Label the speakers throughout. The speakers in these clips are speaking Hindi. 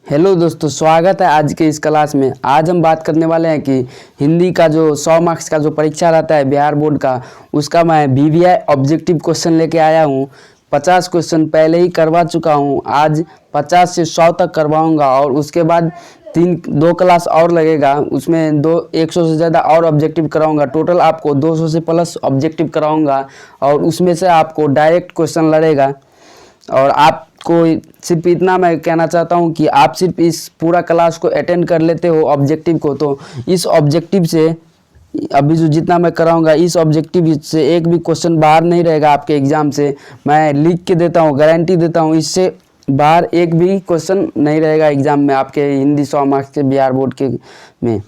Speaker 1: हेलो दोस्तों, स्वागत है आज के इस क्लास में। आज हम बात करने वाले हैं कि हिंदी का जो 100 मार्क्स का जो परीक्षा रहता है बिहार बोर्ड का, उसका मैं वीवीआई ऑब्जेक्टिव क्वेश्चन लेके आया हूँ। 50 क्वेश्चन पहले ही करवा चुका हूँ, आज 50 से 100 तक करवाऊँगा और उसके बाद दो क्लास और लगेगा, उसमें 100 से ज़्यादा और ऑब्जेक्टिव कराऊंगा। टोटल आपको 200 से प्लस ऑब्जेक्टिव कराऊंगा और उसमें से आपको डायरेक्ट क्वेश्चन लड़ेगा। और आपको सिर्फ इतना मैं कहना चाहता हूं कि आप सिर्फ इस पूरा क्लास को अटेंड कर लेते हो ऑब्जेक्टिव को, तो इस ऑब्जेक्टिव से अभी जो जितना मैं कराऊंगा इस ऑब्जेक्टिव से एक भी क्वेश्चन बाहर नहीं रहेगा आपके एग्ज़ाम से। मैं लिख के देता हूं, गारंटी देता हूं, इससे बाहर एक भी क्वेश्चन नहीं रहेगा एग्ज़ाम में आपके हिंदी 100 मार्क्स के बिहार बोर्ड के में।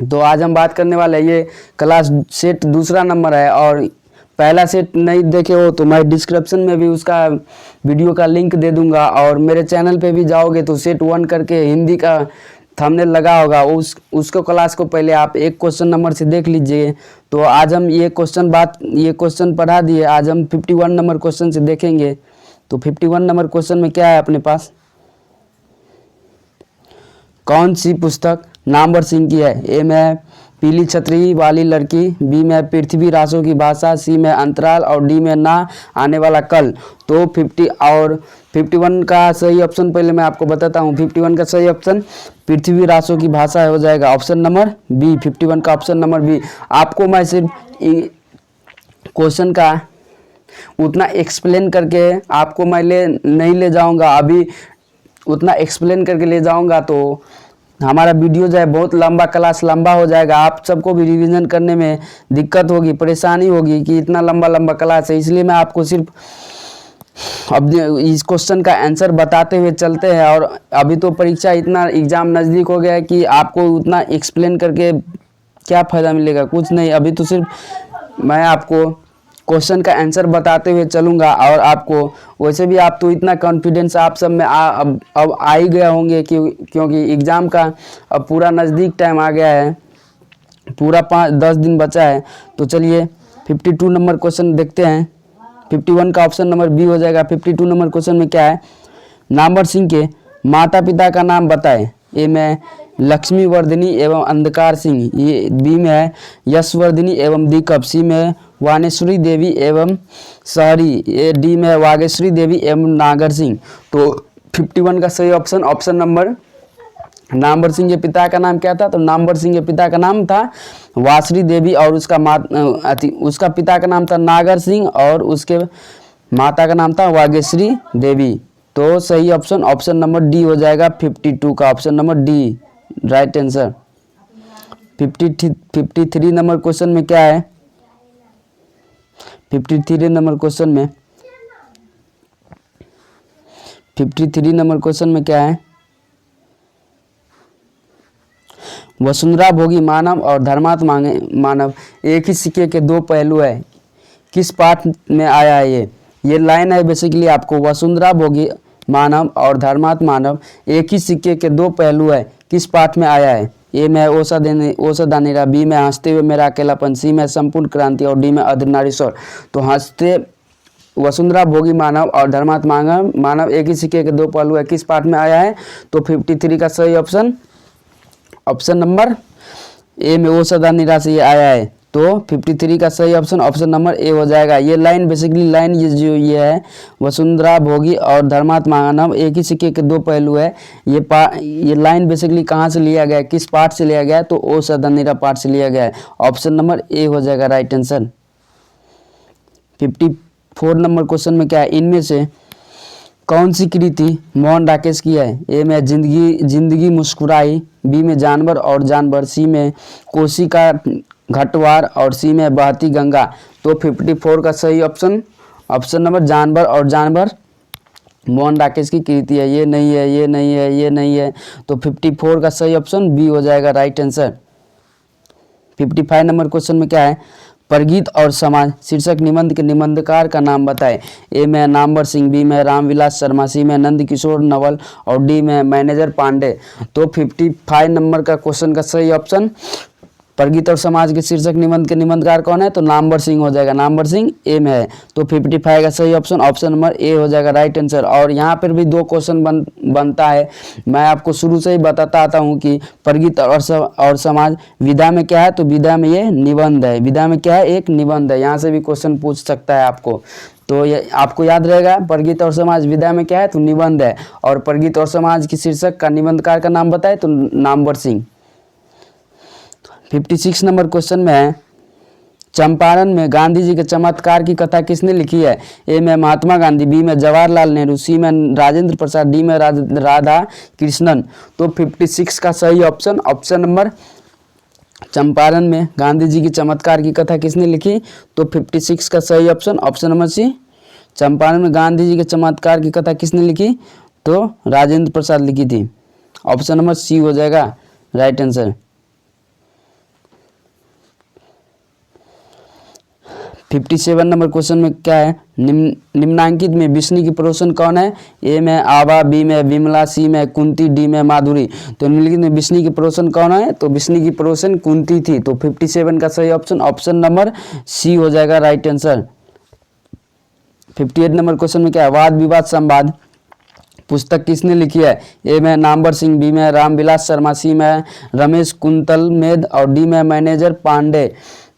Speaker 1: तो आज हम बात करने वाले हैं, ये क्लास सेट दूसरा नंबर है और पहला सेट नहीं देखे हो तो मैं डिस्क्रिप्शन में भी उसका वीडियो का लिंक दे दूंगा और मेरे चैनल पे भी जाओगे तो सेट 1 करके हिंदी का थंबनेल लगा होगा, उसको क्लास को पहले आप एक क्वेश्चन नंबर से देख लीजिए। तो आज हम ये क्वेश्चन पढ़ा दिए, आज हम 51 नंबर क्वेश्चन से देखेंगे। तो 51 नंबर क्वेश्चन में क्या है अपने पास, कौन सी पुस्तक नामवर सिंह की है? ए में पीली छतरी वाली लड़की, बी में पृथ्वी रासों की भाषा, सी में अंतराल और डी में ना आने वाला कल। तो 50 और 51 का सही ऑप्शन पहले मैं आपको बताता हूँ। 51 का सही ऑप्शन पृथ्वी रासों की भाषा हो जाएगा, ऑप्शन नंबर बी। 51 का ऑप्शन नंबर बी। आपको मैं सिर्फ क्वेश्चन का उतना एक्सप्लेन करके आपको मैं नहीं ले जाऊँगा, अभी उतना एक्सप्लेन करके ले जाऊँगा तो हमारा वीडियो जो है बहुत लंबा, क्लास लंबा हो जाएगा। आप सबको भी रिवीजन करने में दिक्कत होगी, परेशानी होगी कि इतना लंबा क्लास है। इसलिए मैं आपको सिर्फ अब इस क्वेश्चन का आंसर बताते हुए चलते हैं। और अभी तो परीक्षा इतना एग्ज़ाम नज़दीक हो गया है कि आपको उतना एक्सप्लेन करके क्या फ़ायदा मिलेगा, कुछ नहीं। अभी तो सिर्फ मैं आपको क्वेश्चन का आंसर बताते हुए चलूँगा और आपको वैसे भी आप तो इतना कॉन्फिडेंस आप सब में अब आ ही गया होंगे क्योंकि एग्ज़ाम का अब पूरा नज़दीक टाइम आ गया है, पूरा 10 दिन बचा है। तो चलिए 52 नंबर क्वेश्चन देखते हैं। 51 का ऑप्शन नंबर बी हो जाएगा। 52 नंबर क्वेश्चन में क्या है, नामवर सिंह के माता पिता का नाम बताएं। ए में लक्ष्मी वर्धिनी एवं अंधकार सिंह, ये बी में है यशवर्धिनी एवं दीपक, सी में वानेश्वरी देवी एवं शहरी, ए डी में वागेश्वरी देवी एवं नागर सिंह। तो 51 का सही ऑप्शन नंबर, नामवर सिंह के पिता का नाम क्या था? तो नामवर सिंह के पिता का नाम था वासरी देवी और उसका पिता का नाम था नागर सिंह और उसके माता का नाम था वागेश्वरी देवी। तो सही ऑप्शन नंबर डी हो जाएगा। 52 का option number D right answer. 53 number question में क्या है, 53 नंबर क्वेश्चन में 53 नंबर क्वेश्चन में क्या है, वसुंधरा भोगी मानव और धर्मात्मा मानव एक ही सिक्के के दो पहलू है, किस पाठ में आया है? ये लाइन है बेसिकली आपको, वसुंधरा भोगी मानव और धर्मात्मा मानव एक ही सिक्के के दो पहलू है, किस पाठ में आया है? ए में औषध अनेरा, बी में हंसते हुए मेरा अकेलापन, सी में संपूर्ण क्रांति और डी में अर्धनारीश्वर। तो हंसते वसुंधरा भोगी मानव और धर्मात्मा मानव एक ही सिक्के के दो पहलू है, किस पाठ में आया है? तो 53 का सही ऑप्शन नंबर ए में औषध अनेरा से ये आया है। तो 53 का सही ऑप्शन नंबर ए हो जाएगा। ये लाइन बेसिकली लाइन ये है, वसुंधरा भोगी और धर्मात्मा मानव एक ही सिक्के के दो पहलू है। ये लाइन बेसिकली कहाँ से लिया गया है, किस पाठ से लिया गया है? तो औषध अनेरा पाठ से लिया गया है, ऑप्शन नंबर ए हो जाएगा राइट आंसर। 54 नंबर क्वेश्चन में क्या है, इनमें से कौन सी कृति मोहन राकेश की है? ए में जिंदगी मुस्कुराई, बी में जानवर और जानवर, सी में कोसी का घटवार और सी में बहती गंगा। तो 54 का सही ऑप्शन नंबर जानवर और जानवर मोहन राकेश की कृति है। ये नहीं है, ये नहीं है, ये नहीं है। तो 54 का सही ऑप्शन बी हो जाएगा राइट आंसर। 55 नंबर क्वेश्चन में क्या है, प्रगीत और समाज शीर्षक निबंध के निबंधकार का नाम बताएं। ए में नामवर सिंह, बी में रामविलास शर्मा, सी में नंद किशोर नवल और डी में मैनेजर पांडे। तो 55 नंबर का क्वेश्चन का सही ऑप्शन प्रगीत और समाज के शीर्षक निबंध के निबंधकार कौन है, तो नामवर सिंह हो जाएगा, नामवर सिंह ए में है। तो 55 का सही ऑप्शन ऑप्शन नंबर ए हो जाएगा राइट आंसर। और यहाँ पर भी 2 क्वेश्चन बनता है। मैं आपको शुरू से ही बताता आता हूँ कि प्रगीत और समाज विधा में क्या है, तो विधा में ये निबंध है, विधा में क्या है, एक निबंध है। यहाँ से भी क्वेश्चन पूछ सकता है आपको, तो ये आपको याद रहेगा। प्रगीत और समाज विधा में क्या है, तो निबंध है। और प्रगीत और समाज की शीर्षक का निबंधकार का नाम बताए तो नामवर सिंह। 56 नंबर क्वेश्चन में है, चंपारण में गांधी जी के चमत्कार की कथा किसने लिखी है? ए में महात्मा गांधी, बी में जवाहरलाल नेहरू, सी में राजेंद्र प्रसाद, डी में राधा कृष्णन। तो 56 का सही ऑप्शन ऑप्शन नंबर चंपारण में गांधी जी की चमत्कार की कथा किसने लिखी? तो 56 का सही option option number C, Champaran में गांधी जी के चमत्कार की कथा किसने लिखी? तो राजेंद्र प्रसाद लिखी थी। ऑप्शन नंबर सी हो जाएगा राइट आंसर। 57 नंबर क्वेश्चन में क्या है, निम्नांकित में विष्णु की पड़ोसन कौन है? ए में आभा, बी में विमला, सी में कुंती, डी में माधुरी। तो निम्नलिखित में विष्णु की पड़ोसन कौन है? तो विष्णु की पड़ोसन कुंती थी। तो 57 का सही ऑप्शन ऑप्शन नंबर सी हो जाएगा राइट आंसर। 58 नंबर क्वेश्चन में क्या है, वाद विवाद संवाद पुस्तक किसने लिखी है? ए में नामवर सिंह, बी में रामविलास शर्मा, सी में रमेश कुंतल मेद और डी में मैनेजर पांडे।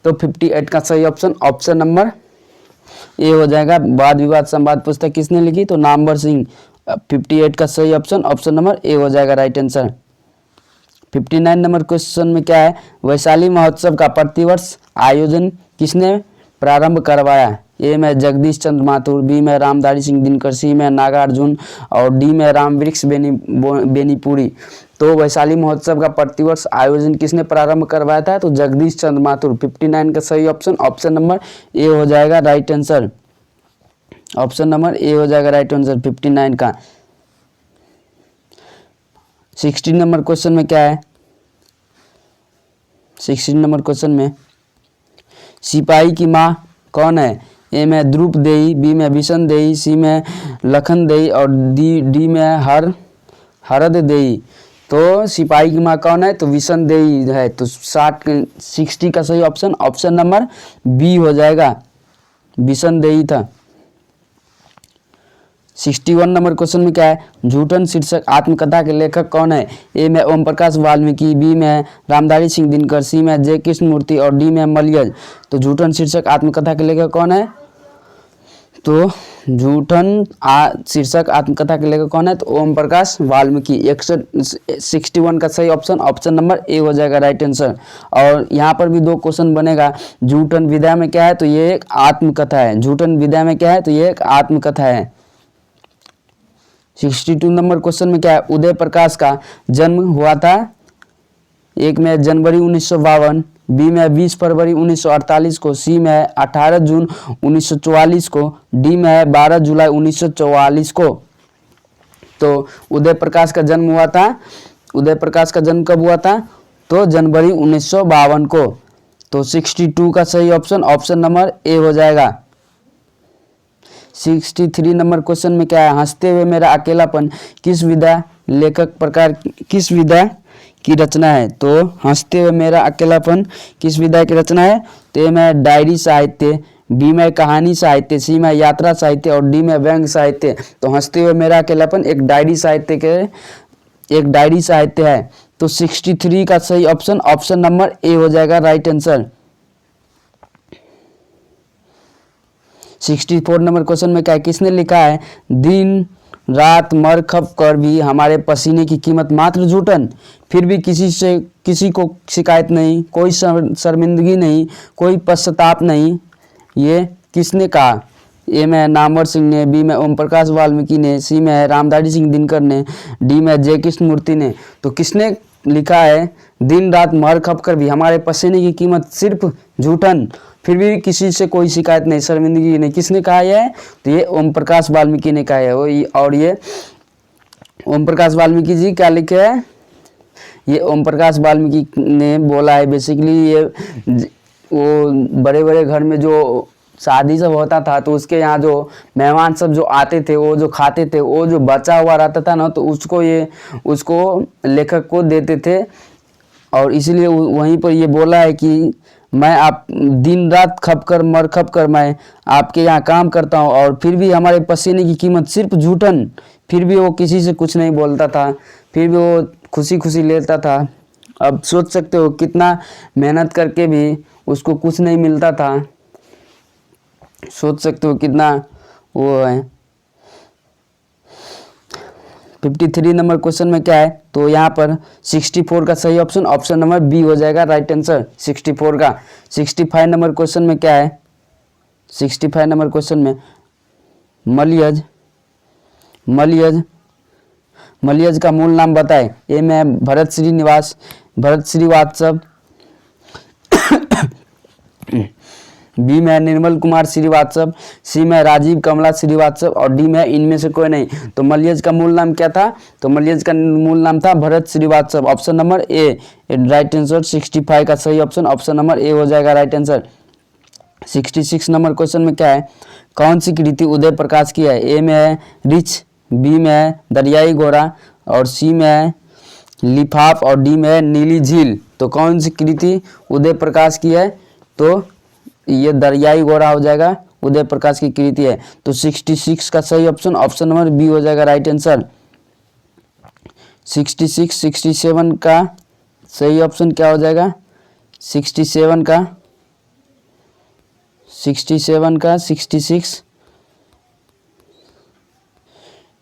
Speaker 1: तो 58 का सही ऑप्शन ऑप्शन नंबर ए हो जाएगा। वाद विवाद संवाद पुस्तक किसने लिखी? तो नामवर सिंह। 58 का सही ऑप्शन ऑप्शन नंबर ए हो जाएगा राइट आंसर। 59 नंबर क्वेश्चन में क्या है, वैशाली महोत्सव का प्रतिवर्ष आयोजन किसने प्रारंभ करवाया? ए में जगदीश चंद्र माथुर, बी में रामधारी सिंह दिनकर, सी में नागार्जुन और डी में रामवृक्ष बेनीपुरी। तो वैशाली महोत्सव का प्रतिवर्ष आयोजन किसने प्रारंभ करवाया था? तो जगदीश चंद्र माथुर। 59 का सही ऑप्शन ऑप्शन नंबर ए हो जाएगा राइट आंसर। ऑप्शन नंबर ए हो जाएगा राइट आंसर 59 का। 16 नंबर क्वेश्चन में क्या है, 16 नंबर क्वेश्चन में सिपाही की माँ कौन है? ए में द्रुपदेई, बी में विशन देई, सी में लखन देई और डी में हरद देई। तो सिपाही की माँ कौन है? तो विशन देई है। तो 60 का सही ऑप्शन ऑप्शन नंबर बी हो जाएगा, विशन देई था। 61 नंबर क्वेश्चन में क्या है, झूठन शीर्षक आत्मकथा के लेखक कौन है? ए में ओम प्रकाश वाल्मीकि, बी में रामधारी सिंह दिनकर, सी में जय कृष्ण मूर्ति और डी में मलयज। तो झूठन शीर्षक आत्मकथा के लेखक कौन है? तो झूठन शीर्षक आत्मकथा के लेखक कौन है? तो ओम प्रकाश वाल्मीकि। 61 का सही ऑप्शन ऑप्शन नंबर ए हो जाएगा राइट आंसर। और यहाँ पर भी 2 क्वेश्चन बनेगा। झूठन विधा में क्या है? तो ये एक आत्मकथा है। झूठन विधा में क्या है? तो ये एक आत्मकथा है। 62 नंबर क्वेश्चन में क्या है, उदय प्रकाश का जन्म हुआ था? एक में जनवरी 1952, बी में 20 फरवरी 1948 को, सी में 18 जून 1944 को, डी में 12 जुलाई 1944 को। तो उदय प्रकाश का जन्म हुआ था, उदय प्रकाश का जन्म कब हुआ था? तो जनवरी 1952 को। तो 62 का सही ऑप्शन ऑप्शन नंबर ए हो जाएगा। 63 नंबर क्वेश्चन में क्या है, हंसते हुए मेरा अकेलापन किस विधा लेखक प्रकार किस विधा की रचना है? तो हंसते हुए मेरा अकेलापन किस विधा की रचना है? तो ए में डायरी साहित्य, बी में कहानी साहित्य, सी में यात्रा साहित्य और डी में व्यंग्य साहित्य। तो हंसते हुए मेरा अकेलापन एक डायरी साहित्य है। तो 63 का सही ऑप्शन ऑप्शन नंबर ए हो जाएगा राइट आंसर। 64 नंबर क्वेश्चन में क्या है, किसने लिखा है, दिन रात मर खप कर भी हमारे पसीने की कीमत मात्र जूठन, फिर भी किसी को शिकायत नहीं, कोई शर्मिंदगी नहीं, कोई पश्चाताप नहीं। ये किसने कहा? ए में नामवर सिंह ने, बी में ओम प्रकाश वाल्मीकि ने, सी में रामधारी सिंह दिनकर ने, डी में जय कृष्ण मूर्ति ने। तो किसने लिखा है, दिन रात मर खप कर भी हमारे पसीने की कीमत सिर्फ जूठन, फिर भी किसी से कोई शिकायत नहीं, शर्मिंदगी नहीं। किसने कहा है? तो ये ओम प्रकाश वाल्मीकि ने कहा है। और ये ओम प्रकाश वाल्मीकि जी क्या लिखे हैं? ये ओम प्रकाश वाल्मीकि ने बोला है। बेसिकली ये वो बड़े बड़े घर में जो शादी सब होता था तो उसके यहाँ जो मेहमान सब जो आते थे, वो जो खाते थे, वो जो बचा हुआ रहता था ना, तो उसको लेखक को देते थे और इसलिए वहीं पर ये बोला है कि मैं आप दिन रात खप कर मर खप कर मैं आपके यहाँ काम करता हूँ, और फिर भी हमारे पसीने की कीमत सिर्फ जूठन, फिर भी वो किसी से कुछ नहीं बोलता था, फिर भी वो खुशी खुशी लेता था। अब सोच सकते हो कितना मेहनत करके भी उसको कुछ नहीं मिलता था। सोच सकते हो कितना वो है। 53 नंबर क्वेश्चन में क्या है, तो यहाँ पर 64 का सही ऑप्शन ऑप्शन नंबर बी हो जाएगा राइट आंसर 64 का। 65 नंबर क्वेश्चन में क्या है, 65 नंबर क्वेश्चन में मलयज मलयज का मूल नाम बताएं। ए में भरत श्रीवास्तव, बी में निर्मल कुमार श्रीवास्तव, सी में राजीव कमला श्रीवास्तव, और डी में इनमें से कोई नहीं। तो मलयज का मूल नाम क्या था, तो मलयज का मूल नाम था Bharat Srivastava. Option number A right answer. 65 का सही ऑप्शन ऑप्शन नंबर ए हो जाएगा राइट आंसर। 66 नंबर क्वेश्चन में क्या है, कौन सी कृति उदय प्रकाश की है। ए में है रिछ, बी में है दरियाई घोड़ा, और सी में है लिफाफ, और डी में है नीली झील। तो कौन सी कृति उदय प्रकाश की है, तो ये दरियाई घोड़ा हो जाएगा, उदय प्रकाश की कृति है। तो 66 का सही ऑप्शन ऑप्शन नंबर बी हो जाएगा राइट आंसर। 66 67 का सही ऑप्शन क्या हो जाएगा, 67 का 67 का 66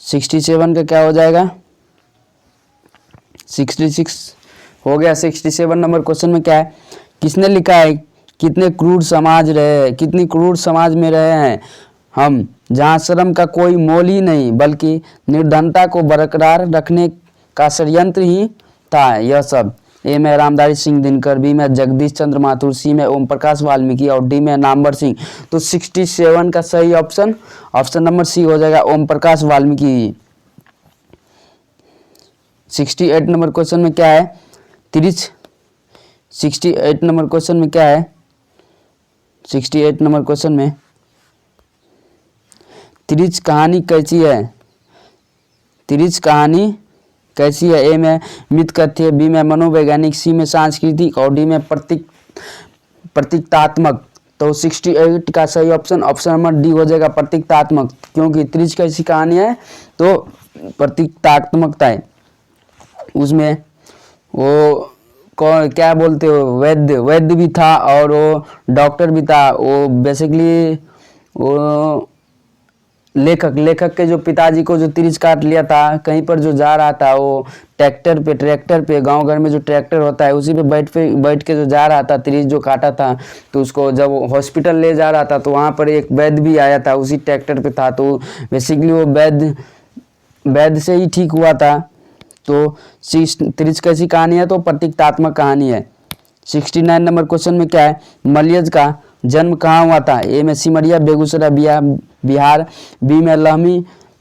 Speaker 1: 67 का क्या हो जाएगा, 66 हो गया। 67 नंबर क्वेश्चन में क्या है, किसने लिखा है कितनी क्रूर समाज में रहे हैं हम, जहाँ श्रम का कोई मोल ही नहीं बल्कि निर्धनता को बरकरार रखने का षड्यंत्र ही था यह सब। ए में रामधारी सिंह दिनकर, बी में जगदीश चंद्र माथुर, सी में ओम प्रकाश वाल्मीकि, और डी में नामवर सिंह। तो 67 का सही ऑप्शन ऑप्शन नंबर सी हो जाएगा, ओम प्रकाश वाल्मीकि। 68 नंबर क्वेश्चन में क्या है, 68 नंबर क्वेश्चन में क्या है, 68 नंबर क्वेश्चन में तिरछ कहानी कैसी है, तिरछ कहानी कैसी है। ए में मिथ कथ्य, बी में मनोवैज्ञानिक, सी में सांस्कृतिक, और डी में प्रतीकात्मक। तो 68 का सही ऑप्शन ऑप्शन नंबर डी हो जाएगा प्रतीकात्मक, क्योंकि तिरछ कैसी कहानी है तो प्रतीकात्मकता है। उसमें वो क्या बोलते हो, वैद्य भी था और वो डॉक्टर भी था। वो बेसिकली वो लेखक के जो पिताजी को जो तिरछ काट लिया था, कहीं पर जो जा रहा था वो ट्रैक्टर पे गांव घर में जो ट्रैक्टर होता है उसी पे बैठ के जो जा रहा था, तिरछ जो काटा था, तो उसको जब हॉस्पिटल ले जा रहा था तो वहाँ पर एक वैद्य भी आया था, उसी ट्रैक्टर पे था। तो बेसिकली वो वैद्य से ही ठीक हुआ था। तो तिरछ कैसी कहानी है तो प्रतीकात्मक कहानी है। 69 नंबर क्वेश्चन में क्या है, मलयज का जन्म कहाँ हुआ था। ए में सिमरिया बेगूसराय बिहार, बी में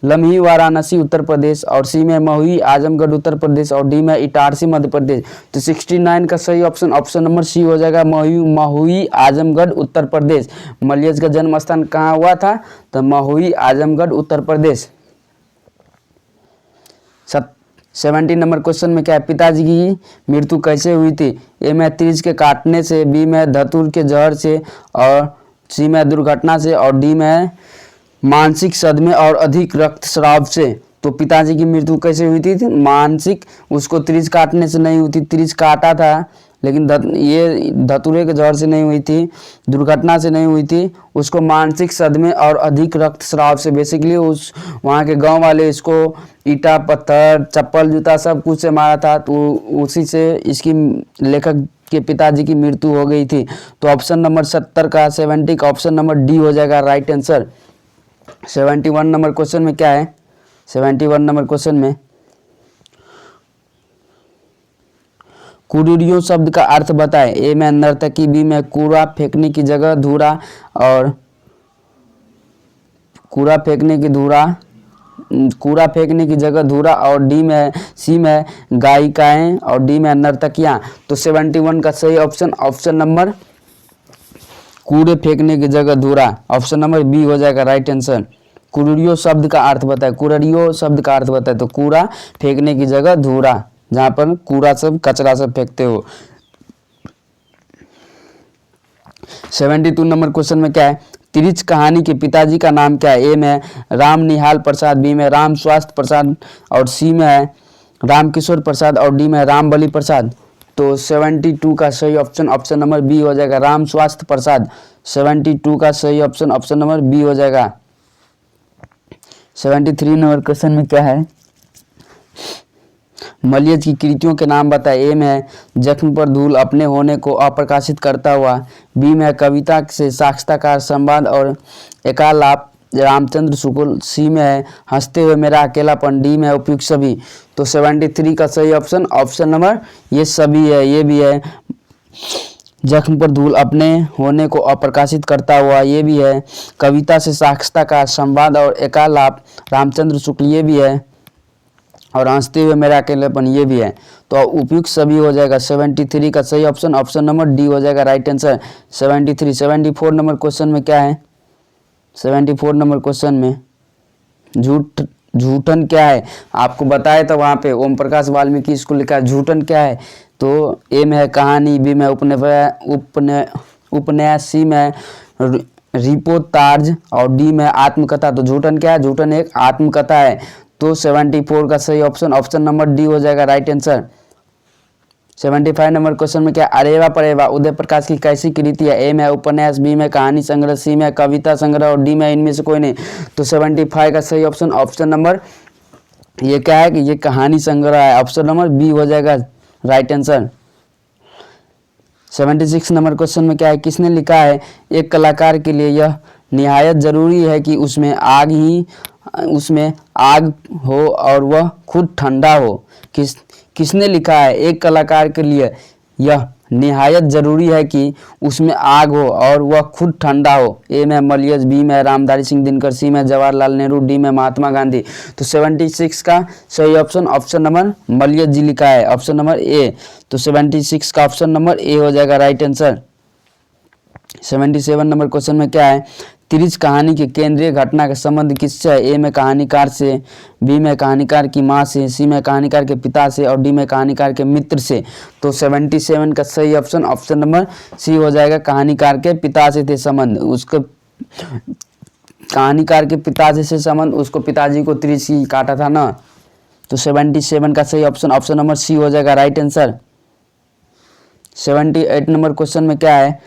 Speaker 1: लम्ही वाराणसी उत्तर प्रदेश, और सी में महुई आजमगढ़ उत्तर प्रदेश, और डी में इटारसी मध्य प्रदेश। तो 69 का सही ऑप्शन ऑप्शन नंबर सी हो जाएगा, महुई आजमगढ़ उत्तर प्रदेश। मलयज का जन्म स्थान कहाँ हुआ था, तो महुई आजमगढ़ उत्तर प्रदेश। 70 नंबर क्वेश्चन में क्या है, पिताजी की मृत्यु कैसे हुई थी। ए में तिरछ के काटने से, बी में धतूर के जहर से, और सी में दुर्घटना से, और डी में मानसिक सदमे और अधिक रक्तस्राव से। तो पिताजी की मृत्यु कैसे हुई थी, मानसिक, उसको तिरछ काटने से नहीं हुई थी, तिरछ काटा था लेकिन ये धतूरे के जहर से नहीं हुई थी, दुर्घटना से नहीं हुई थी, उसको मानसिक सदमे और अधिक रक्तस्राव से। बेसिकली उस वहाँ के गांव वाले इसको ईटा पत्थर चप्पल जूता सब कुछ से मारा था, तो उसी से इसकी लेखक के पिताजी की मृत्यु हो गई थी। तो ऑप्शन नंबर 70 का 70 का ऑप्शन नंबर डी हो जाएगा राइट आंसर। 71 नंबर क्वेश्चन में क्या है, 71 नंबर क्वेश्चन में कुडुरियों शब्द का अर्थ बताएं। ए में नर्तकी, बी में कूड़ा फेंकने की जगह धूरा, और कूड़ा फेंकने की जगह धूरा, और डी में सी में गायिकाएं, और डी में नर्तकियां। तो 71 का सही ऑप्शन ऑप्शन नंबर कूड़े फेंकने की जगह धूरा, ऑप्शन नंबर बी हो जाएगा राइट आंसर। कुडुरियों शब्द का अर्थ बताए, कुडुरियों शब्द का अर्थ बताए तो कूड़ा फेंकने की जगह धूरा। जहाँ पर कूड़ा सब कचरा सब फेंकते हो। 72 नंबर क्वेश्चन में क्या है, तिरछ कहानी के पिताजी का नाम क्या है। ए में है राम निहाल प्रसाद, बी में राम स्वास्थ्य प्रसाद और सी में है राम किशोर प्रसाद और डी में राम बली प्रसाद। तो 72 का सही ऑप्शन ऑप्शन नंबर बी हो जाएगा, राम स्वास्थ्य प्रसाद। 72 का सही ऑप्शन ऑप्शन नंबर बी हो जाएगा। 73 नंबर क्वेश्चन में क्या है, मलियज की कृतियों के नाम बताए। ए में है जख्म पर धूल अपने होने को अप्रकाशित करता हुआ, बी में है कविता से साक्षात्कार संवाद और एकालाप रामचंद्र शुक्ल, सी में है हंसते हुए मेरा अकेलापन, डी में है उपयुक्त सभी। तो 73 का सही ऑप्शन ऑप्शन नंबर ये सभी है, ये भी है जख्म पर धूल अपने होने को अप्रकाशित करता हुआ, ये भी है कविता से साक्षात्कार संवाद और एकालाप रामचंद्र शुक्ल, ये भी है और हंसते हुए मेरा अकेलेपन, ये भी है। तो उपयुक्त सभी हो जाएगा। 73 का सही ऑप्शन ऑप्शन नंबर डी हो जाएगा राइट आंसर। 73 74 नंबर क्वेश्चन में क्या है, 74 नंबर क्वेश्चन में झूठन क्या है। आपको बताया था वहाँ पे ओम प्रकाश वाल्मीकि स्कूल लिखा है, झूठन क्या है। तो ए में है कहानी, बी में उपन्यास, सी में रिपोर्टाज और डी में आत्मकथा। तो झूठन क्या है, झूठन एक आत्मकथा है। तो 74 का सही ऑप्शन ऑप्शन नंबर डी हो जाएगा राइट आंसर। 75 नंबर क्वेश्चन में क्या, अरेवा परेवा उदय प्रकाश की कैसी कृति है। ए में उपन्यास, बी में कहानी संग्रह, सी में कविता संग्रह और डी में इनमें से कोई नहीं। तो 75 का सही ऑप्शन ऑप्शन नंबर ये क्या है कि ये कहानी संग्रह है, ऑप्शन नंबर बी हो जाएगा राइट आंसर। 76 नंबर क्वेश्चन में क्या है, किसने लिखा है एक कलाकार के लिए यह निहायत जरूरी है कि उसमें आग हो और वह खुद ठंडा हो। किसने लिखा है एक कलाकार के लिए यह निहायत जरूरी है कि उसमें आग हो और वह खुद ठंडा हो। ए में मलियज, बी में रामधारी सिंह दिनकर, सी में जवाहरलाल नेहरू, डी में महात्मा गांधी। तो 76 का सही ऑप्शन ऑप्शन नंबर मलियज जी लिखा है, ऑप्शन नंबर ए। तो 76 का ऑप्शन नंबर ए हो जाएगा राइट आंसर। 77 नंबर क्वेश्चन में क्या है, तिरछ कहानी के केंद्रीय घटना का संबंध किससे है। ए में कहानीकार से, बी में कहानीकार की मां से, सी में कहानीकार के पिता से और डी में कहानीकार के मित्र से। तो 77 का सही ऑप्शन ऑप्शन नंबर सी हो जाएगा, कहानीकार के पिता से थे संबंध। उसको कहानीकार के पिता से संबंध, उसको पिताजी को तिरछ ही काटा था ना। तो 77 का सही ऑप्शन ऑप्शन नंबर सी हो जाएगा राइट आंसर। 78 नंबर क्वेश्चन में क्या है,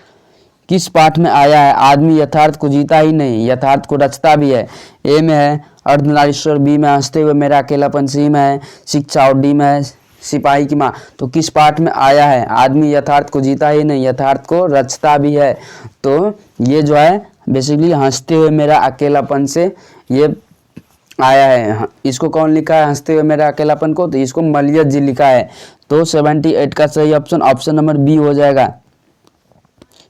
Speaker 1: किस पाठ में आया है आदमी यथार्थ को जीता ही नहीं यथार्थ को रचता भी है। ए में है अर्धनारीश्वर, बी में हंसते हुए मेरा अकेलापन, सी में है शिक्षा और डी में है सिपाही की माँ। तो किस पाठ में आया है आदमी यथार्थ को जीता ही नहीं यथार्थ को रचता भी है। तो ये जो है बेसिकली हंसते हुए मेरा अकेलापन से ये आया है। इसको कौन लिखा है हंसते हुए मेरा अकेलापन को, तो इसको मलियज जी लिखा है। तो 78 का सही ऑप्शन ऑप्शन नंबर बी हो जाएगा।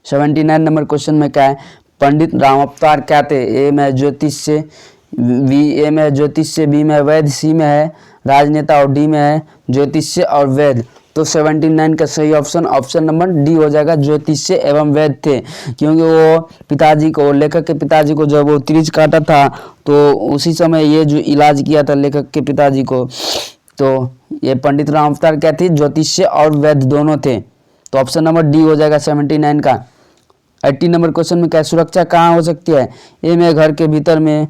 Speaker 1: 79 नंबर क्वेश्चन में क्या है, पंडित रामावतार क्या थे। ए में ज्योतिष से, ए में ज्योतिष से, बी में वैद्य, सी में है राजनेता और डी में है ज्योतिष और वैद्य। तो 79 का सही ऑप्शन ऑप्शन नंबर डी हो जाएगा, ज्योतिष एवं वैद्य थे। क्योंकि वो पिताजी को, लेखक के पिताजी को जब वो तिरछ काटा था तो उसी समय ये जो इलाज किया था लेखक के पिताजी को। तो ये पंडित रामावतार क्या थे, ज्योतिष और वैद्य दोनों थे। तो ऑप्शन नंबर डी हो जाएगा 79 का। 80 नंबर क्वेश्चन में क्या है, सुरक्षा कहाँ हो सकती है। ए में घर के भीतर में,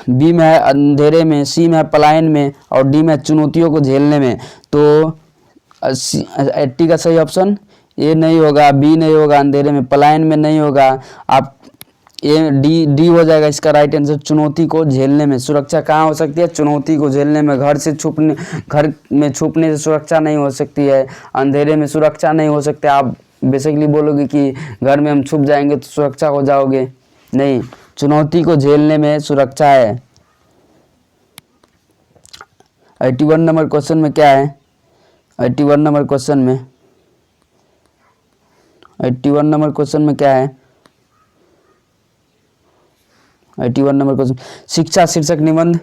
Speaker 1: बी में है अंधेरे में, सी में है पलायन में और डी में चुनौतियों को झेलने में। तो 80 का सही ऑप्शन ए नहीं होगा, बी नहीं होगा, अंधेरे में, पलायन में नहीं होगा। आप ए डी हो जाएगा इसका राइट आंसर, चुनौती को झेलने में। सुरक्षा कहाँ हो सकती है, चुनौती को झेलने में। घर में छुपने से सुरक्षा नहीं हो सकती है, अंधेरे में सुरक्षा नहीं हो सकती। आप बेसिकली बोलोगे कि घर में हम छुप जाएंगे तो सुरक्षा हो जाओगे, नहीं, चुनौती को झेलने में सुरक्षा है। 81 नंबर क्वेश्चन में क्या है, 81 नंबर क्वेश्चन में 81 नंबर क्वेश्चन में क्या है, 81 नंबर क्वेश्चन, शिक्षा शीर्षक निबंध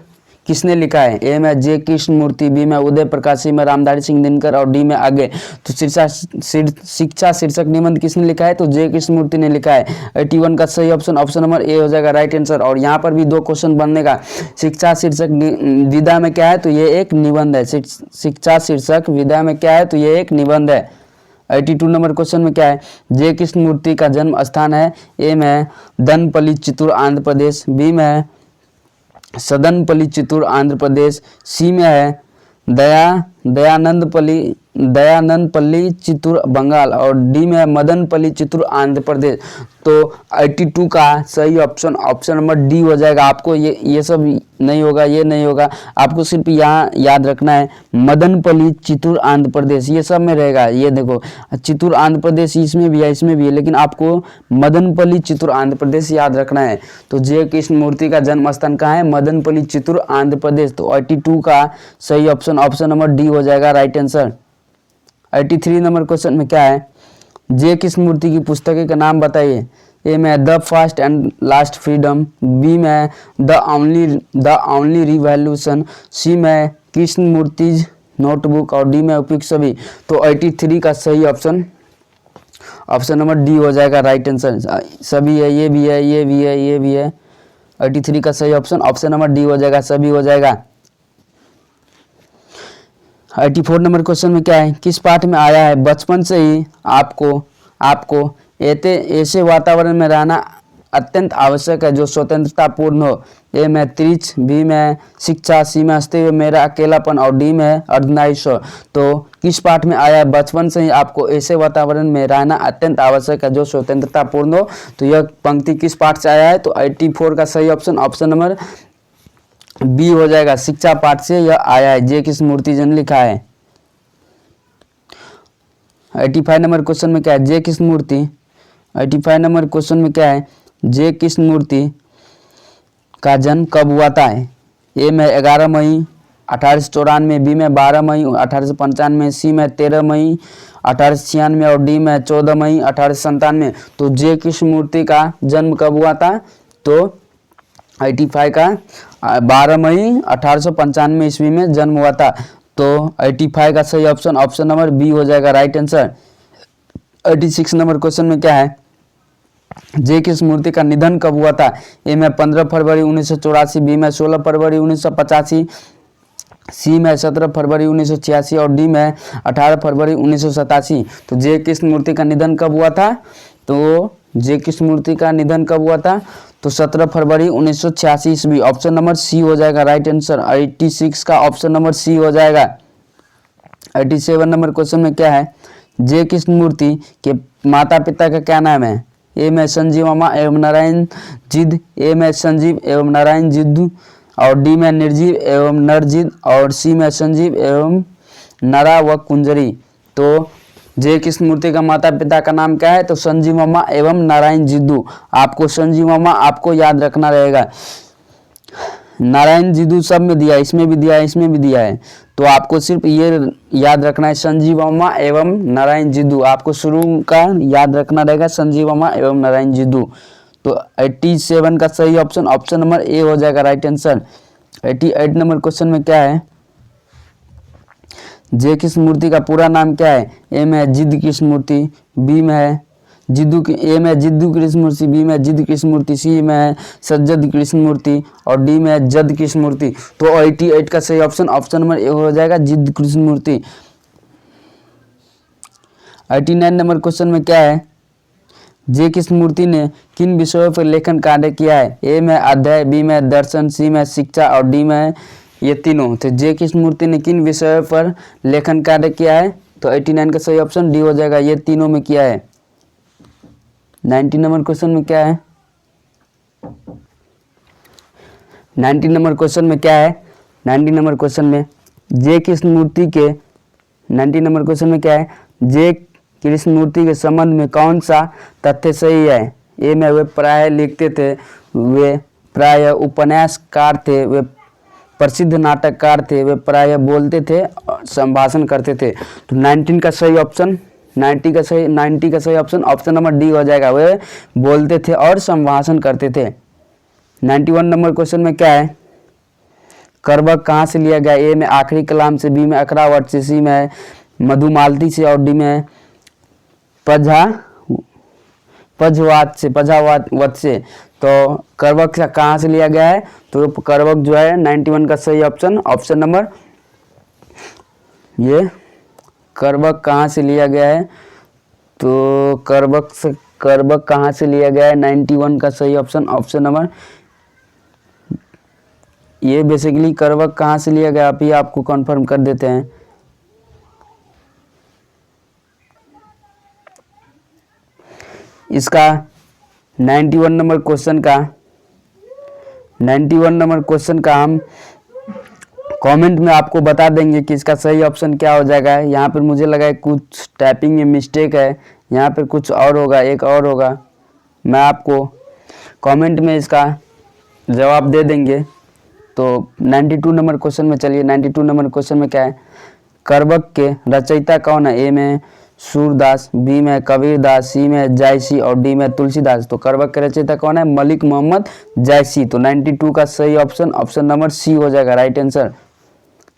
Speaker 1: किसने लिखा है? ए में जे कृष्णमूर्ति, बी में उदय प्रकाश, सी में रामधारी सिंह दिनकर और डी में आगे। तो शिक्षा शीर्षक निबंध किसने लिखा है? तो जे कृष्णमूर्ति ने लिखा है। 81 का सही ऑप्शन ऑप्शन नंबर ए हो जाएगा राइट आंसर। और यहाँ पर भी 2 क्वेश्चन बनने का। शिक्षा शीर्षक विधा में क्या है? तो ये एक निबंध है। शिक्षा शीर्षक विधा में क्या है? तो ये एक निबंध है। 82 नंबर क्वेश्चन में क्या है? जे कृष्णमूर्ति का जन्म स्थान है। ए में दनपल्ली चित्तूर आंध्र प्रदेश, बी में सदनपल्ली चित्तूर आंध्र प्रदेश, सी में है दयानंदपल्ली चित्तूर बंगाल और डी में मदनपल्ली चित्तूर आंध्र प्रदेश। तो 82 का सही ऑप्शन ऑप्शन नंबर डी हो जाएगा। आपको ये सब नहीं होगा, ये नहीं होगा, आपको सिर्फ यहाँ याद रखना है मदनपल्ली चित्तूर आंध्र प्रदेश, ये सब में रहेगा। ये देखो चित्तूर आंध्र प्रदेश इसमें भी है, इसमें भी है, लेकिन आपको मदनपल्ली चित्तूर आंध्र प्रदेश याद रखना है। तो जे कृष्णमूर्ति का जन्म स्थान कहाँ है? मदनपल्ली चित्तूर आंध्र प्रदेश। तो 82 का सही ऑप्शन ऑप्शन नंबर डी हो जाएगा राइट आंसर। 83 नंबर क्वेश्चन में क्या है? जे कृष्णमूर्ति की पुस्तकें का नाम बताइए। ए में the first and last freedom, B में द ओनली रिवॉल्यूशन, सी में कृष्णमूर्तिज नोटबुक और डी में उपयुक्त सभी। तो 83 का सही ऑप्शन ऑप्शन नंबर डी हो जाएगा राइट आंसर। सभी है, ये भी है, ये भी है, ये भी है। 83 का सही ऑप्शन ऑप्शन नंबर डी हो जाएगा, सभी हो जाएगा। 84 नंबर क्वेश्चन में क्या है? किस पाठ में आया है बचपन से ही आपको ऐसे वातावरण में रहना अत्यंत आवश्यक है जो स्वतंत्रता पूर्ण हो। ए में त्रिच, बी में शिक्षा, सी में हंसते हुए मेरा अकेलापन और डी में अर्धनारीश्वर। तो किस पाठ में आया है बचपन से ही आपको ऐसे वातावरण में रहना अत्यंत आवश्यक है जो स्वतंत्रता पूर्ण हो? तो यह पंक्ति किस पाठ से आया है? तो 84 का सही ऑप्शन ऑप्शन नंबर बी हो जाएगा। शिक्षा पाठ से यह आया है, जे कृष्णमूर्ति जी ने लिखा है। 85 नंबर क्वेश्चन में क्या है? जे कृष्णमूर्ति 85 नंबर क्वेश्चन में क्या है? जे कृष्णमूर्ति का जन्म कब हुआ था? ए में 11 मई 1894, बी में 12 मई 1895, सी में 13 मई 1896 और डी में 14 मई 1897। तो जे कृष्णमूर्ति का जन्म कब हुआ था? तो 85 का 12 मई 1895 ईस्वी में जन्म हुआ था। तो 85 का सही ऑप्शन ऑप्शन नंबर बी हो जाएगा राइट आंसर। 86 नंबर क्वेश्चन में क्या है? जे कृष्णमूर्ति का निधन कब हुआ था? ए में 15 फरवरी 1984, बी में 16 फरवरी 1985, सी में 17 फरवरी 1986 और डी में 18 फरवरी 1987। तो जे कृष्णमूर्ति का निधन कब हुआ था? तो जे कृष्णमूर्ति का निधन कब हुआ था? तो 17 फरवरी 1986 ईस्वी। ऑप्शन नंबर सी हो जाएगा राइट आंसर। 86 का ऑप्शन नंबर सी हो जाएगा। 87 नंबर क्वेश्चन में क्या है? जे कृष्णमूर्ति के माता पिता का क्या नाम है? ए में संजीव वर्मा एवं नारायण जिद, ए में संजीव एवं नारायण जिद्दू और डी में निर्जीव एवं नरजिद और सी में संजीव एवं नरा व कुंजरी। तो जे कृष्णमूर्ति का माता पिता का नाम क्या है? तो संजीव वर्मा एवं नारायण जिद्दू। आपको संजीव वर्मा आपको याद रखना रहेगा। नारायण जिद्दू सब में दिया है, इसमें भी दिया है, इसमें भी दिया है। तो आपको सिर्फ ये याद रखना है संजीव वर्मा एवं नारायण जिद्दू। आपको शुरू का याद रखना रहेगा संजीव वर्मा एवं नारायण जिद्दू। तो 87 का सही ऑप्शन ऑप्शन नंबर ए हो जाएगा राइट आंसर। 88 नंबर क्वेश्चन में क्या है? जे कृष्णमूर्ति का पूरा नाम क्या है? ए में जिद्द कृष्णमूर्ति, बी में है ए में जिद्दू कृष्णमूर्ति, बी में जिद्द कृष्णमूर्ति, सी में है सज्जद कृष्णमूर्ति और डी में है जद कृष्णमूर्ति। तो 88 का सही ऑप्शन ऑप्शन नंबर ए हो जाएगा जिद्द कृष्णमूर्ति। 89 नंबर क्वेश्चन में क्या है? जे कृष्णमूर्ति ने किन विषयों पर लेखन कार्य किया है? ए में अध्याय, बी में दर्शन, सी में शिक्षा और डी में ये तीनों। तो जे कृष्णमूर्ति ने किन विषयों पर लेखन कार्य किया है? तो 89 का सही ऑप्शन डी हो जाएगा, ये तीनों में किया है। 90 नंबर क्वेश्चन में क्या है? 90 नंबर क्वेश्चन में क्या है? 90 नंबर क्वेश्चन में जे कृष्णमूर्ति के 90 नंबर क्वेश्चन में क्या है? जे कृष्णमूर्ति के संबंध में कौन सा तथ्य सही है? ए में वे प्राय लिखते थे, वे प्राय उपन्यासकार थे, वे प्रसिद्ध नाटककार थे, वे प्राय बोलते थे और संभाषण करते थे। तो 90 का सही ऑप्शन 90 का सही ऑप्शन ऑप्शन नंबर डी हो जाएगा, वे बोलते थे और संभाषण करते थे। 91 नंबर क्वेश्चन में क्या है? करवक कहाँ से लिया गया? ए में आखिरी कलाम से, बी में अकरावट से, सी में मधुमालती से और डी में पझवात से। तो करवक कहाँ से लिया गया है? तो करवक जो है 91 का सही ऑप्शन नंबर, ये करवक कहाँ से लिया गया है? तो करवक कहाँ से लिया गया है? 91 का सही ऑप्शन नंबर, ये बेसिकली करवक कहाँ से लिया गया अभी आपको कंफर्म कर देते हैं। इसका 91 नंबर क्वेश्चन का हम कमेंट में आपको बता देंगे कि इसका सही ऑप्शन क्या हो जाएगा। यहाँ पर मुझे लगा है कुछ टाइपिंग में मिस्टेक है, यहाँ पर कुछ और होगा, एक और होगा। मैं आपको कमेंट में इसका जवाब दे देंगे। तो 92 नंबर क्वेश्चन में चलिए, 92 नंबर क्वेश्चन में क्या है? करवक के रचयिता कौन है? ए में सूरदास, बी में कबीरदास, सी में जायसी और डी में तुलसीदास। तो करवक के रचयिता कौन है? मलिक मोहम्मद जायसी। तो 92 का सही ऑप्शन नंबर सी हो जाएगा, राइट आंसर।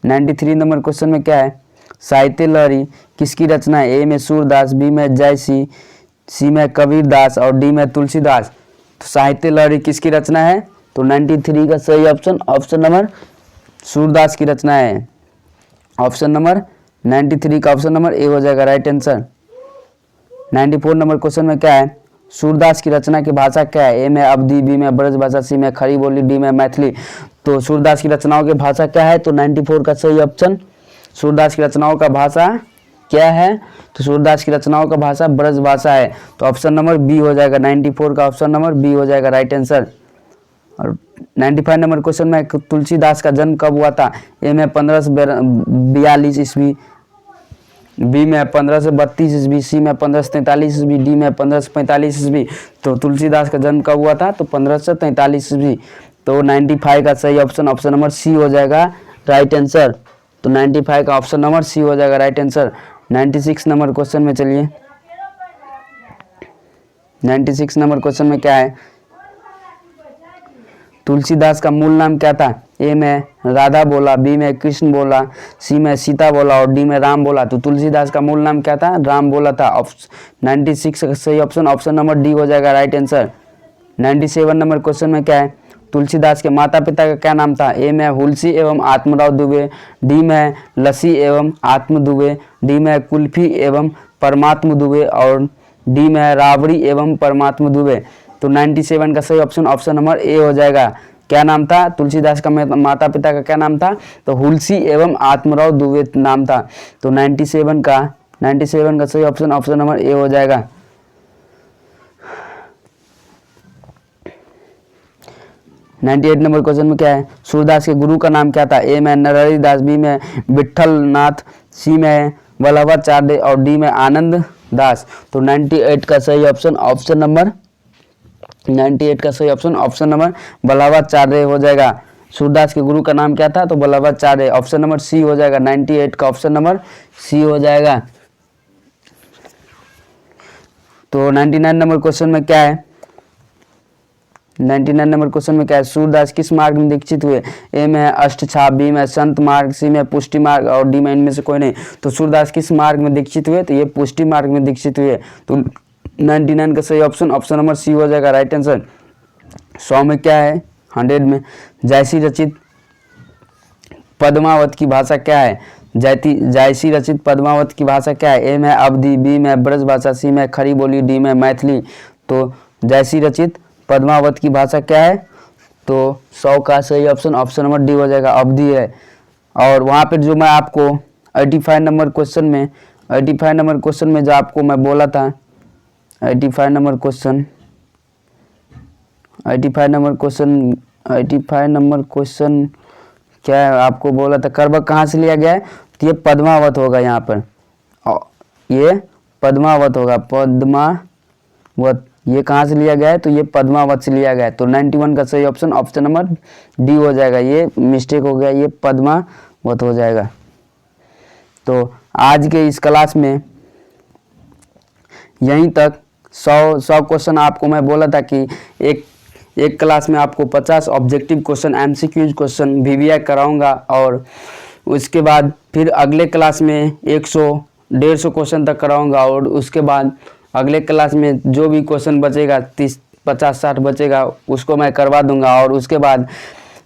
Speaker 1: 93 नंबर क्वेश्चन में क्या है? साहित्य लहरी किसकी रचना है? ए में सूरदास, बी में जायसी, सी में कबीरदास और डी में तुलसीदास। तो साहित्य लहरी किसकी रचना है? तो 93 का सही ऑप्शन नंबर सूरदास की रचना है। ऑप्शन नंबर 93 का ऑप्शन नंबर ए हो जाएगा, राइट आंसर। 94 नंबर क्वेश्चन में क्या है? सूरदास की रचना की भाषा क्या है? ए में अवधी, बी में ब्रज भाषा, सी में खड़ी बोली, डी में मैथिली। तो सूरदास की रचनाओं की भाषा क्या है? तो 94 का सही ऑप्शन, सूरदास की रचनाओं का भाषा क्या है? तो सूरदास की रचनाओं का भाषा ब्रज भाषा है। तो ऑप्शन नंबर बी हो जाएगा, 94 का ऑप्शन नंबर बी हो जाएगा, राइट आंसर। और 95 नंबर क्वेश्चन में तुलसीदास का जन्म कब हुआ था? ए में 1542 ईस्वी, बी में 1532 ईस्वी, सी में 1543 ईस्वी, डी में 1545 ईस्वी। तो तुलसीदास का जन्म कब हुआ था? तो 1543 ईस्वी। तो 95 का सही ऑप्शन नंबर सी हो जाएगा, राइट आंसर। तो 95 का ऑप्शन नंबर सी हो जाएगा, राइट आंसर। 96 नंबर क्वेश्चन में चलिए, 96 नंबर क्वेश्चन में क्या है? तुलसीदास का मूल नाम क्या था? ए में राधा बोला, बी में कृष्ण बोला, सी में सीता बोला और डी में राम बोला। तो तुलसीदास का मूल नाम क्या था? राम बोला था। 96 का सही ऑप्शन नंबर डी हो जाएगा, राइट आंसर। 97 नंबर क्वेश्चन में क्या है? तुलसीदास के माता पिता का क्या नाम था? ए में हुलसी एवं आत्मराव दुबे, डी में लसी एवं आत्म दुबे, डी में कुल्फी एवं परमात्म दुबे और डी में राबड़ी एवं परमात्म दुबे। तो 97 का सही ऑप्शन नंबर ए हो जाएगा। क्या नाम था? तुलसीदास का माता पिता का क्या नाम था? तो हुलसी एवं आत्मराव दुबे नाम था। तो 97 का सही ऑप्शन नंबर ए हो जाएगा। नाइन्टी 98 नंबर क्वेश्चन में क्या है? सूरदास के गुरु का नाम क्या था? ए में नरहरि दास, बी में विठल नाथ, सी में वल्लभाचार्य और डी में आनंद दास। तो 98 का सही ऑप्शन नंबर 98 का सही ऑप्शन नंबर वल्लभाचार्य हो जाएगा। सूरदास के गुरु का नाम क्या था? तो वल्लभाचार्य। ऑप्शन नंबर सी हो जाएगा, 98 का ऑप्शन नंबर सी हो जाएगा। तो 99 नंबर क्वेश्चन में क्या है? 99 नंबर क्वेश्चन में क्या है? सूरदास किस मार्ग में दीक्षित हुए? ए में अष्टछाप, बी में संत मार्ग, सी में पुष्टि मार्ग और डी में इनमें से कोई नहीं। तो सूरदास किस मार्ग में दीक्षित हुए? तो ये पुष्टि मार्ग में दीक्षित हुए। तो 99 का सही ऑप्शन नंबर सी हो जाएगा, राइट आंसर। 100 में क्या है? 100 में जायसी रचित पद्मावत की भाषा क्या है? जायसी रचित पद्मावत की भाषा क्या है? ए में अवधी, बी में ब्रज भाषा, सी में खड़ी बोली, डी में मैथिली। तो जायसी रचित पद्मावत की भाषा क्या है? तो 100 का सही ऑप्शन नंबर डी हो जाएगा, अवधी है। और वहाँ पर जो मैं आपको 85 नंबर क्वेश्चन में जो आपको मैं बोला था, 85 नंबर क्वेश्चन क्या है? आपको बोला था करवक कहाँ से लिया गया है? तो ये पद्मावत होगा यहाँ पर, ये पद्मावत होगा, पद्मावत। ये कहाँ से लिया गया है? तो ये पद्मावत से लिया गया है। तो 91 का सही ऑप्शन नंबर डी हो जाएगा। ये मिस्टेक हो गया, ये पद्मावत हो जाएगा। तो आज के इस क्लास में यहीं तक 100 क्वेश्चन आपको मैं बोला था कि एक क्लास में आपको 50 objective question MCQ question VVI कराऊंगा, और उसके बाद फिर अगले क्लास में 100-150 क्वेश्चन तक कराऊंगा, और उसके बाद अगले क्लास में जो भी क्वेश्चन बचेगा 30-50-60 बचेगा उसको मैं करवा दूंगा, और उसके बाद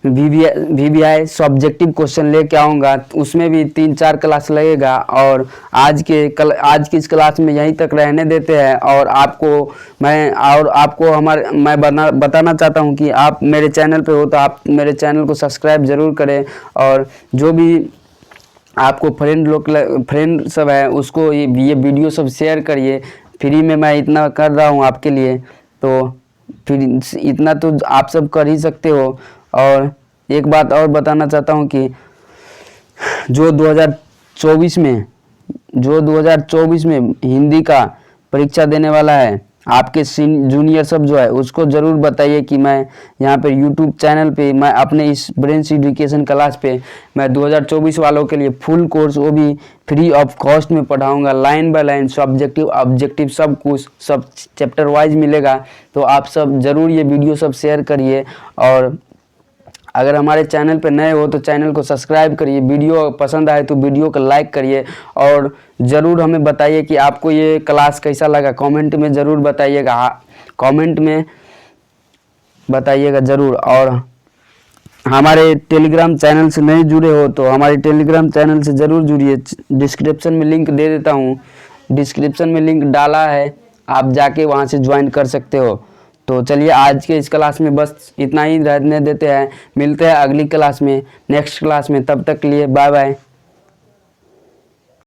Speaker 1: VVI सब्जेक्टिव क्वेश्चन लेके आऊँगा, उसमें भी 3-4 क्लास लगेगा। और आज की इस क्लास में यहीं तक रहने देते हैं, और आपको मैं बताना चाहता हूँ कि आप मेरे चैनल पे हो तो आप मेरे चैनल को सब्सक्राइब ज़रूर करें, और जो भी आपको फ्रेंड सब है उसको ये वीडियो सब शेयर करिए। फ्री में मैं इतना कर रहा हूँ आपके लिए, तो फिर इतना तो आप सब कर ही सकते हो। और एक बात और बताना चाहता हूँ कि जो 2024 में हिंदी का परीक्षा देने वाला है, आपके जूनियर सब जो है उसको ज़रूर बताइए कि मैं यहाँ पे यूट्यूब चैनल पे मैं अपने इस ब्रेन एजुकेशन क्लास पे मैं 2024 वालों के लिए फुल कोर्स वो भी फ्री ऑफ कॉस्ट में पढ़ाऊँगा, line by line subjective objective सब कुछ सब चैप्टर वाइज मिलेगा। तो आप सब ज़रूर ये वीडियो सब शेयर करिए, और अगर हमारे चैनल पर नए हो तो चैनल को सब्सक्राइब करिए, वीडियो पसंद आए तो वीडियो को लाइक करिए, और ज़रूर हमें बताइए कि आपको ये क्लास कैसा लगा। कमेंट में ज़रूर बताइएगा, कमेंट में बताइएगा ज़रूर। और हमारे टेलीग्राम चैनल से नहीं जुड़े हो तो हमारे टेलीग्राम चैनल से ज़रूर जुड़िए। डिस्क्रिप्शन में लिंक दे देता हूँ, डिस्क्रिप्शन में लिंक डाला है, आप जाके वहाँ से ज्वाइन कर सकते हो। तो चलिए आज के इस क्लास में बस इतना ही रहने देते हैं, मिलते हैं अगली क्लास में, नेक्स्ट क्लास में। तब तक के लिए बाय बाय।